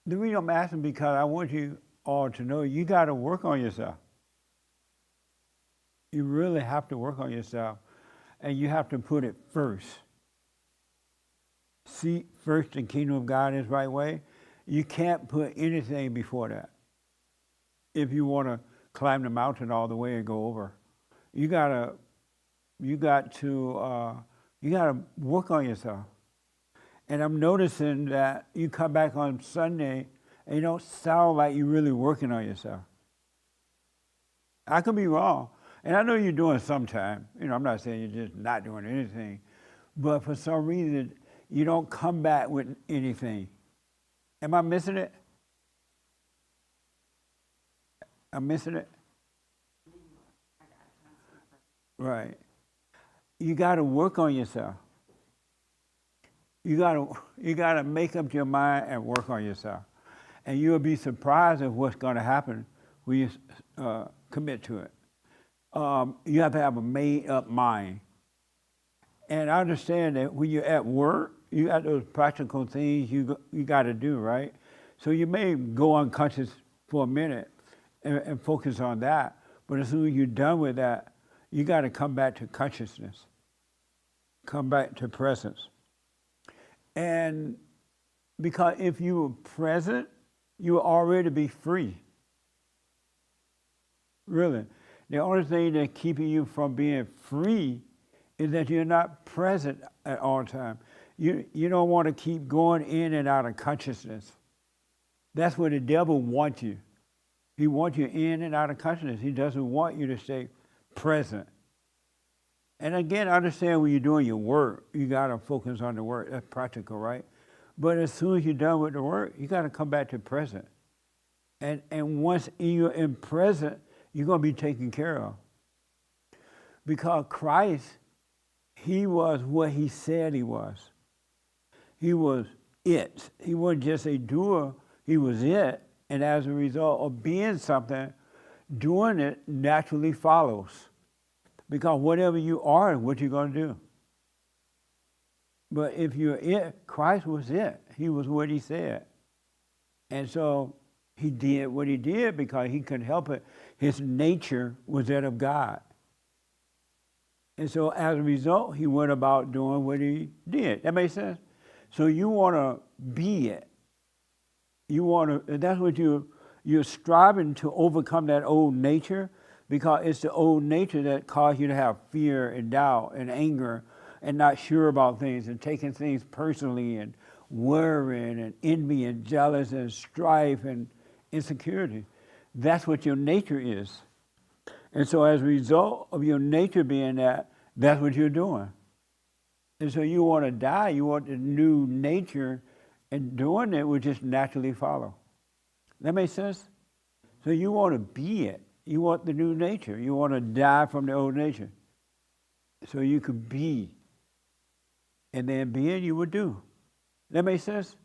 The reason I'm asking because I want you all to know you got to work on yourself. You really have to work on yourself, and you have to put it first. Seek first the kingdom of God in His right way. You can't put anything before that. If you want to climb the mountain all the way and go over, you got to work on yourself. And I'm noticing that you come back on Sunday and you don't sound like you're really working on yourself. I could be wrong. And I know you're doing sometime. I'm not saying you're just not doing anything. But for some reason, you don't come back with anything. Am I missing it? I'm missing it? Right. You got to work on yourself. You gotta make up your mind and work on yourself. And you'll be surprised at what's going to happen when you commit to it. You have to have a made-up mind. And I understand that when you're at work, you got those practical things you got to do, right? So you may go unconscious for a minute and focus on that. But as soon as you're done with that, you got to come back to consciousness. Come back to presence. And because if you were present, you will already be free. Really. The only thing that's keeping you from being free is that you're not present at all times. You don't want to keep going in and out of consciousness. That's where the devil wants you. He wants you in and out of consciousness. He doesn't want you to stay present. And again, I understand when you're doing your work, you got to focus on the work. That's practical, right? But as soon as you're done with the work, you got to come back to present. And once you're in present, you're going to be taken care of. Because Christ, He was what He said He was. He was it. He wasn't just a doer, He was it. And as a result of being something, doing it naturally follows. Because whatever you are, what you're going to do. But if you're it, Christ was it. He was what He said. And so He did what He did because He couldn't help it. His nature was that of God. And so as a result, He went about doing what He did. That makes sense? So you want to be it. You want to, that's what you're striving to overcome that old nature, because it's the old nature that caused you to have fear and doubt and anger and not sure about things and taking things personally and worrying and envy and jealous and strife and insecurity. That's what your nature is. And so as a result of your nature being that, that's what you're doing. And so you want to die, you want the new nature, and doing it will just naturally follow. That makes sense? So you want to be it. You want the new nature. You want to die from the old nature. So you could be. And then being, you would do. That makes sense?